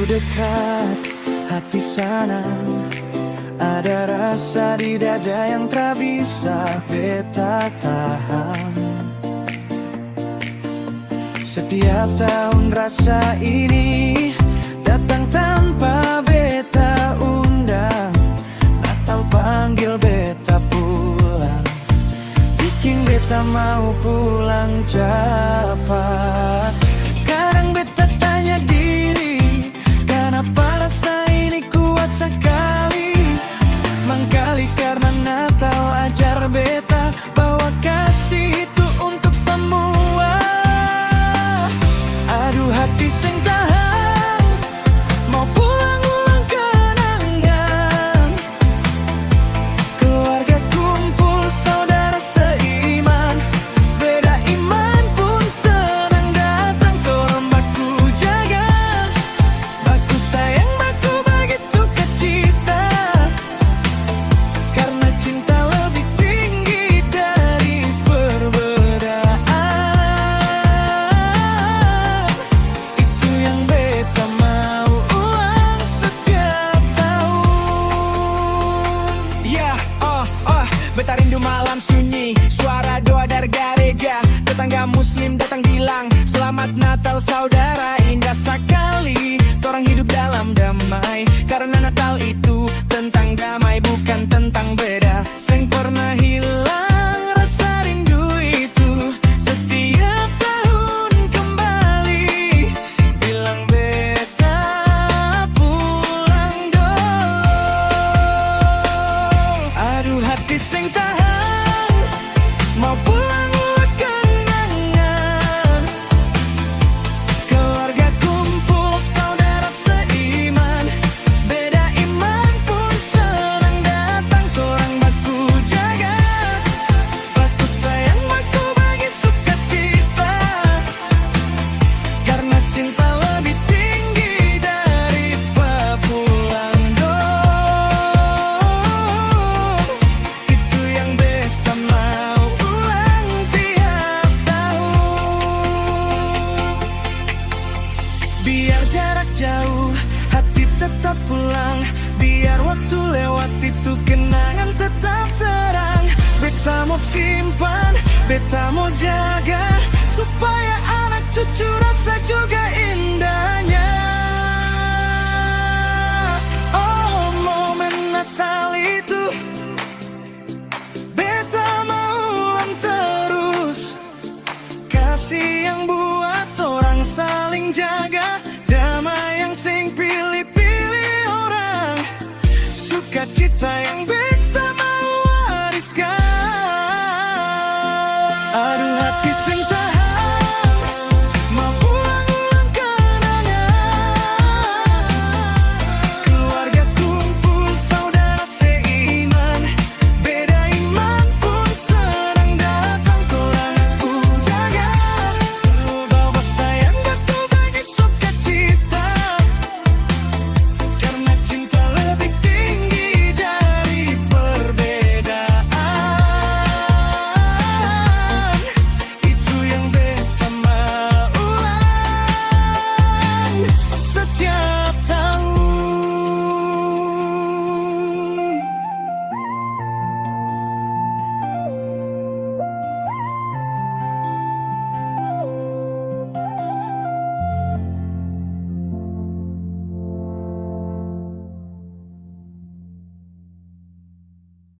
Dekat hati sana, ada rasa di dada yang tak bisa beta tahan. Setiap tahun rasa ini datang tanpa beta undang. Natal panggil beta pulang, bikin beta mau pulang cepat. Kadang beta tanya diri, kenapa rasa ini kuat sekali? Mangkali karena Natal ajar beta bahwa kasih itu untuk semua. Aduh hati sing tahan, mau pulang ulang kenangan. Keluarga kumpul, saudara seiman, beda iman pun senang datang. Tolong baku jaga, baku sayang, baku bagi sukacita, karena cinta lebih tinggi dari perbedaan. Itu yang beta mau ulang setiap tahun. Beta rindu malam sunyi, suara doa dari gereja. Tetangga muslim datang bilang, selamat Natal saudara, indah sekali torang hidup dalam damai. Karena Natal itu tentang damai, bukan tentang beda. Seng pernah hilang rasa rindu itu, setiap tahun kembali. Bilang beta pulang dong. Aduh hati sing tahan, mau pulang ulang kenangan. Keluarga kumpul, saudara seiman, beda iman pun senang datang. Torang baku jaga, baku sayang, baku bagi sukacita, karena cinta lebih tinggi dari pulang dong. Itu yang beta mau ulang tiap tahun. Biar jarak jauh, hati tetap pulang. Biar waktu lewat, itu kenangan tetap terang. Beta mau simpan, beta mau jaga, supaya anak cucu rasa juga indah.